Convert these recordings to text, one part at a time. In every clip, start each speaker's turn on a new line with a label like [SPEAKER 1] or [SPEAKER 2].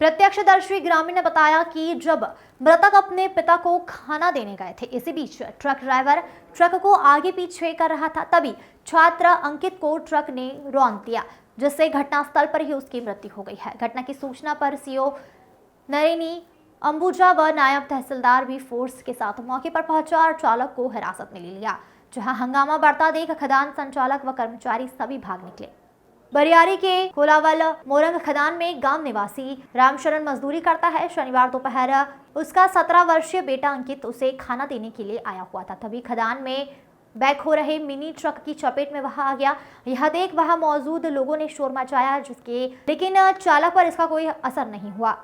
[SPEAKER 1] प्रत्यक्षदर्शी ग्रामीण ने बताया कि जब मृतक अपने पिता को खाना देने गए थे, इसी बीच ट्रक ड्राइवर ट्रक को आगे पीछे कर रहा था, तभी छात्र अंकित को ट्रक ने रौंद दिया, जिससे घटनास्थल पर ही उसकी मृत्यु हो गई है। घटना की सूचना पर सीओ नरेनी अंबुजा व नायब तहसीलदार भी फोर्स के साथ मौके पर पहुंचा और चालक को हिरासत में ले लिया। जहां हंगामा बढ़ता देख खदान संचालक व कर्मचारी सभी भाग निकले। बरियारी के कोलावल मोरंग खदान में गांव निवासी रामशरण मजदूरी करता है। शनिवार दोपहर उसका 17 वर्षीय बेटा अंकित उसे खाना देने के लिए आया हुआ था, तभी खदान में बैक हो रहे मिनी ट्रक की चपेट में वह आ गया। यह देख वहां मौजूद लोगों ने शोर मचाया, लेकिन चालक पर इसका कोई असर नहीं हुआ।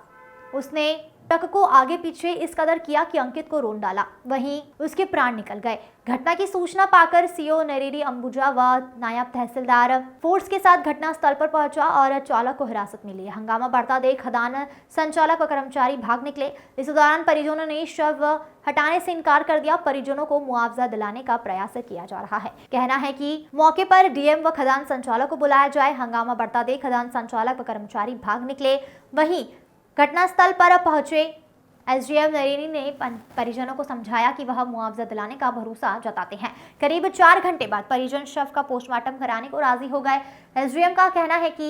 [SPEAKER 1] उसने ट्रक को आगे पीछे इस कदर किया कि अंकित को रौंद डाला, वहीं उसके प्राण निकल गए। घटना की सूचना पाकर सीओ नरेरी अंबुजा व नायब तहसीलदार फोर्स के साथ घटनास्थल पर पहुंचा और चालक को हिरासत में लिया। हंगामा बढ़ता देख खदान संचालक व कर्मचारी भाग निकले। इस दौरान परिजनों ने शव हटाने से इनकार कर दिया। परिजनों को मुआवजा दिलाने का प्रयास किया जा रहा है। कहना है कि मौके पर डीएम व खदान संचालक को बुलाया जाए। हंगामा बढ़ता देख खदान संचालक व कर्मचारी भाग निकले। वहीं घटनास्थल पर पहुंचे एसडीएम नरेनी ने परिजनों को समझाया कि वह मुआवजा दिलाने का भरोसा जताते हैं। करीब 4 घंटे बाद परिजन शव का पोस्टमार्टम कराने को राजी हो गए। एसडीएम का कहना है कि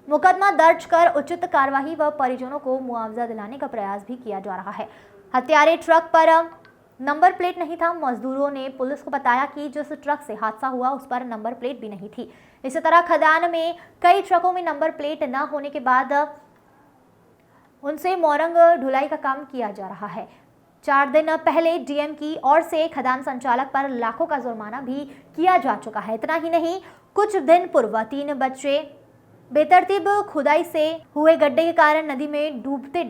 [SPEAKER 1] मुकदमा दर्ज कर उचित कार्यवाही व परिजनों को मुआवजा दिलाने का प्रयास भी किया जा रहा है। हत्यारे ट्रक पर नंबर प्लेट नहीं था। मजदूरों ने पुलिस को बताया कि जिस ट्रक से हादसा हुआ उस पर नंबर प्लेट भी नहीं थी। इसी तरह खदान में कई ट्रकों में नंबर प्लेट न होने के बाद उनसे मोरंग ढुलाई का काम किया जा रहा है। 4 दिन पहले डीएम की ओर से खदान संचालक पर लाखों का जुर्माना भी किया जा चुका है। इतना ही नहीं, कुछ दिन पूर्व 3 बच्चे बेतरतीब खुदाई से हुए गड्ढे के कारण नदी में डूबते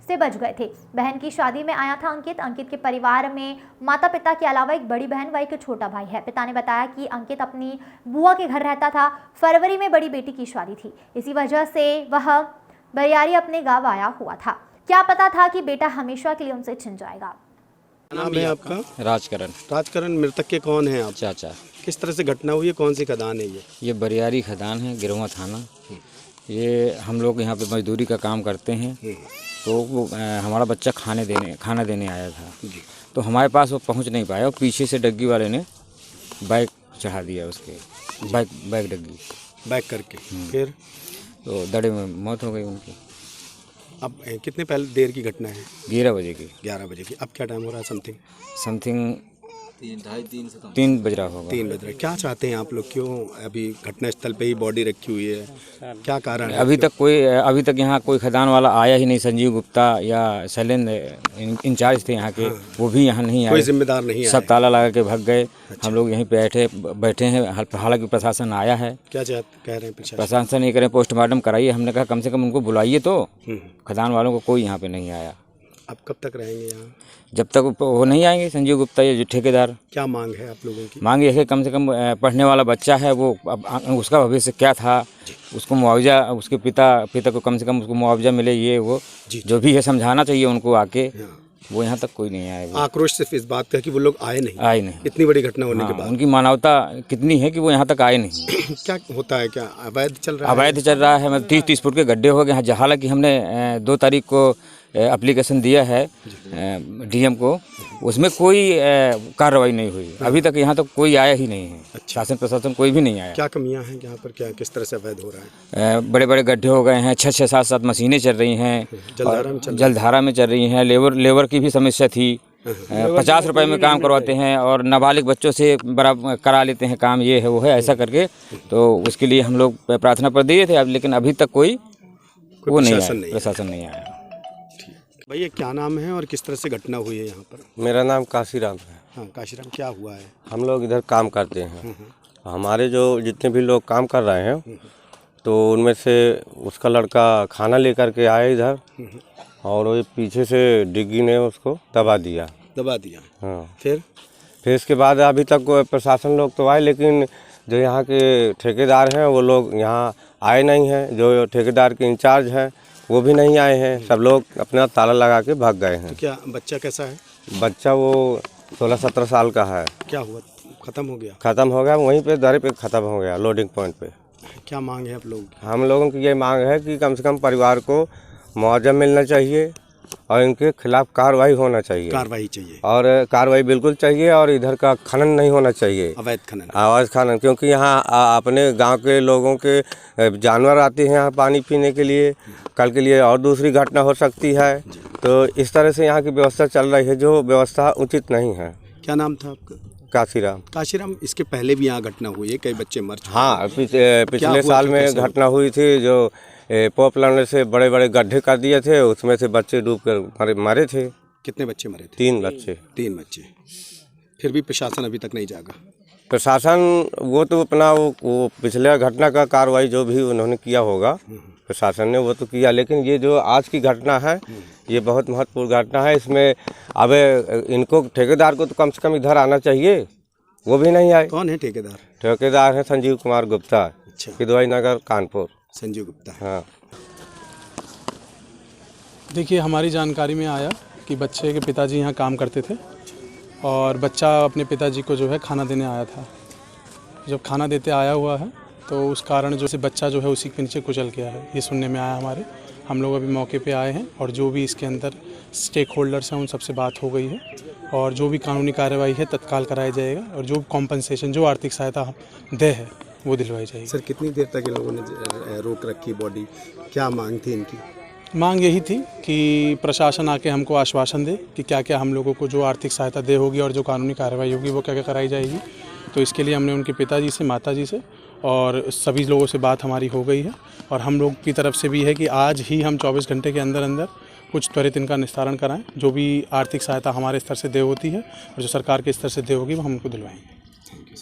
[SPEAKER 1] से बच गए थे। बहन की शादी में आया था अंकित के परिवार में माता पिता के अलावा एक बड़ी बहन व एक छोटा भाई है। पिता ने बताया कि अंकित अपनी बुआ के घर रहता था। फरवरी में बड़ी बेटी की शादी थी, इसी वजह से वह बरियारी अपने गांव आया हुआ था। क्या पता था कि बेटा हमेशा के लिए उनसे छिन जाएगा।
[SPEAKER 2] नाम है आपका?
[SPEAKER 3] राजकरण।
[SPEAKER 2] मृतक के कौन है आप?
[SPEAKER 3] चाचा।
[SPEAKER 2] किस तरह से घटना हुई है? कौन सी खदान है
[SPEAKER 3] ये बरियारी खदान है, गिरवा थाना। ये हम लोग यहाँ पे मजदूरी का काम करते हैं, तो हमारा बच्चा खाना देने आया था, तो हमारे पास वो पहुँच नहीं पाया और पीछे से डग्गी वाले ने बाइक चढ़ा दिया उसके, बाइक डग्गी
[SPEAKER 2] बैक करके। फिर
[SPEAKER 3] तो दड़े में मौत हो गई उनकी।
[SPEAKER 2] अब कितने पहले देर की घटना है?
[SPEAKER 3] 11 बजे की।
[SPEAKER 2] 11 बजे की। अब क्या टाइम हो रहा है?
[SPEAKER 3] समथिंग 3 बज रहा होगा।
[SPEAKER 2] 3 बज रहा है। क्या चाहते हैं आप लोग? क्यों अभी घटनास्थल पे ही बॉडी रखी हुई है? क्या कारण है?
[SPEAKER 3] अभी तक यहाँ कोई खदान वाला आया ही नहीं। संजीव गुप्ता या शैलेंद्र इंचार्ज थे यहाँ के, वो भी यहाँ नहीं आए।
[SPEAKER 2] कोई जिम्मेदार नहीं आया?
[SPEAKER 3] सब ताला लगा के भाग गए। हम लोग यहीं पे बैठे हैं। हालांकि प्रशासन आया है।
[SPEAKER 2] क्या कह रहे हैं
[SPEAKER 3] प्रशासन? ये कह रहे हैं पोस्टमार्टम कराइए। हमने कहा कम से कम उनको बुलाइए तो। खदान वालों को कोई यहाँ पे नहीं आया।
[SPEAKER 2] अब कब तक रहेंगे यहाँ?
[SPEAKER 3] जब तक वो नहीं आएंगे, संजीव गुप्ता ये जो ठेकेदार।
[SPEAKER 2] क्या मांग है आप लोगों की?
[SPEAKER 3] मांग ये है कम से कम पढ़ने वाला बच्चा है, वो अब उसका भविष्य क्या था, उसको मुआवजा, उसके पिता को कम से कम उसको मुआवजा मिले। ये वो जो भी है समझाना चाहिए उनको आके। वो यहाँ तक कोई नहीं आया।
[SPEAKER 2] आक्रोश सिर्फ इस बात का कि वो लोग आए नहीं। इतनी बड़ी घटना होने के बाद
[SPEAKER 3] उनकी मानवता कितनी है कि वो यहाँ तक आए नहीं।
[SPEAKER 2] क्या होता है? क्या अवैध चल रहा है?
[SPEAKER 3] अवैध चल रहा है। मतलब 30 फुट के गड्ढे हो गए। हालांकि हमने 2 तारीख को एप्लीकेशन दिया है डीएम को, उसमें कोई कार्रवाई नहीं हुई। अभी तक यहाँ तक कोई आया ही नहीं है। शासन प्रशासन कोई भी नहीं आया।
[SPEAKER 2] क्या कमियां हैं यहाँ पर? क्या किस तरह से अवैध हो रहा है?
[SPEAKER 3] बड़े बड़े गड्ढे हो गए हैं। 6-6, 7-7 मशीनें चल रही हैं। जलधारा में चल रही हैं। लेबर की भी समस्या थी। 50 रुपए में काम करवाते हैं और नाबालिग बच्चों से बराबर करा लेते हैं काम। ये है वो है ऐसा करके। तो उसके लिए हम लोग प्रार्थना पर दिए थे, लेकिन अभी तक कोई प्रशासन नहीं आया।
[SPEAKER 2] भैया क्या नाम है और किस तरह से घटना हुई है यहाँ पर?
[SPEAKER 4] मेरा नाम काशीराम है।
[SPEAKER 2] हाँ काशीराम, क्या हुआ है?
[SPEAKER 4] हम लोग इधर काम करते हैं। हमारे जो जितने भी लोग काम कर रहे हैं, तो उनमें से उसका लड़का खाना लेकर के आया इधर, और वो पीछे से डिग्गी ने उसको दबा दिया।
[SPEAKER 2] हाँ। फिर
[SPEAKER 4] इसके बाद अभी तक प्रशासन लोग तो आए, लेकिन जो यहाँ के ठेकेदार हैं वो लोग यहाँ आए नहीं हैं। जो ठेकेदार के इंचार्ज हैं वो भी नहीं आए हैं। सब लोग अपना ताला लगा के भाग गए हैं।
[SPEAKER 2] तो क्या बच्चा कैसा है?
[SPEAKER 4] बच्चा वो 16-17 साल का है।
[SPEAKER 2] क्या हुआ? खत्म हो गया?
[SPEAKER 4] ख़त्म हो गया, वहीं पे दर पे ख़त्म हो गया, लोडिंग पॉइंट पे।
[SPEAKER 2] क्या मांग है आप लोग?
[SPEAKER 4] हम लोगों की ये मांग है कि कम से कम परिवार को मुआवजा मिलना चाहिए और इनके खिलाफ कार्रवाई होना चाहिए।
[SPEAKER 2] कार्रवाई चाहिए,
[SPEAKER 4] और कार्रवाई बिल्कुल चाहिए। और इधर का खनन नहीं होना चाहिए,
[SPEAKER 2] अवैध खनन।
[SPEAKER 4] अवैध खनन, क्योंकि यहाँ अपने गांव के लोगों के जानवर आते हैं यहाँ पानी पीने के लिए, कल के लिए और दूसरी घटना हो सकती है। तो इस तरह से यहाँ की व्यवस्था चल रही है जो व्यवस्था उचित नहीं है।
[SPEAKER 2] क्या नाम था आपका?
[SPEAKER 4] काशीराम।
[SPEAKER 2] काशीराम, इसके पहले भी यहाँ घटना हुई है, कई बच्चे मर चुके हैं।
[SPEAKER 4] हाँ, पिछले साल में घटना हुई थी जो पॉप लाने से बड़े बड़े गड्ढे कर दिए थे, उसमें से बच्चे डूब कर मरे थे।
[SPEAKER 2] कितने बच्चे मरे थे?
[SPEAKER 4] 3 बच्चे।
[SPEAKER 2] 3 बच्चे। फिर भी प्रशासन अभी तक नहीं जागा।
[SPEAKER 4] प्रशासन वो तो अपना वो पिछले घटना का कार्रवाई जो भी उन्होंने किया होगा प्रशासन ने वो तो किया, लेकिन ये जो आज की घटना है ये बहुत महत्वपूर्ण घटना है। इसमें अब इनको ठेकेदार को तो कम से कम इधर आना चाहिए, वो भी नहीं आए।
[SPEAKER 2] कौन है ठेकेदार?
[SPEAKER 4] ठेकेदार है संजीव कुमार गुप्ता,
[SPEAKER 2] अच्छा,
[SPEAKER 4] किदवाई नगर, कानपुर।
[SPEAKER 2] संजीव गुप्ता।
[SPEAKER 4] हाँ,
[SPEAKER 5] देखिए, हमारी जानकारी में आया कि बच्चे के पिताजी यहाँ काम करते थे और बच्चा अपने पिताजी को जो है खाना देने आया था। जब खाना देते आया हुआ है तो उस कारण जो से बच्चा जो है उसी के नीचे कुचल गया है, ये सुनने में आया हमारे। हम लोग अभी मौके पे आए हैं और जो भी इसके अंदर स्टेक होल्डर्स हैं उन सबसे बात हो गई है और जो भी कानूनी कार्रवाई है तत्काल कराया जाएगा और जो कॉम्पनसेशन जो आर्थिक सहायता हम दे है वो दिलवाई जाएगी।
[SPEAKER 2] सर, कितनी देर तक इन लोगों ने रोक रखी बॉडी? क्या मांग थी इनकी?
[SPEAKER 5] मांग यही थी कि प्रशासन आके हमको आश्वासन दे कि क्या क्या हम लोगों को जो आर्थिक सहायता दे होगी और जो कानूनी कार्रवाई होगी वो क्या क्या कराई जाएगी। तो इसके लिए हमने उनके पिताजी से, माताजी से और सभी लोगों से बात हमारी हो गई है और हम लोग की तरफ से भी है कि आज ही हम 24 घंटे के अंदर अंदर कुछ त्वरित इनका निस्तारण कराएं। जो भी आर्थिक सहायता हमारे स्तर से दे होती है और जो सरकार के स्तर से दे होगी वो हम उनको दिलवाएंगे।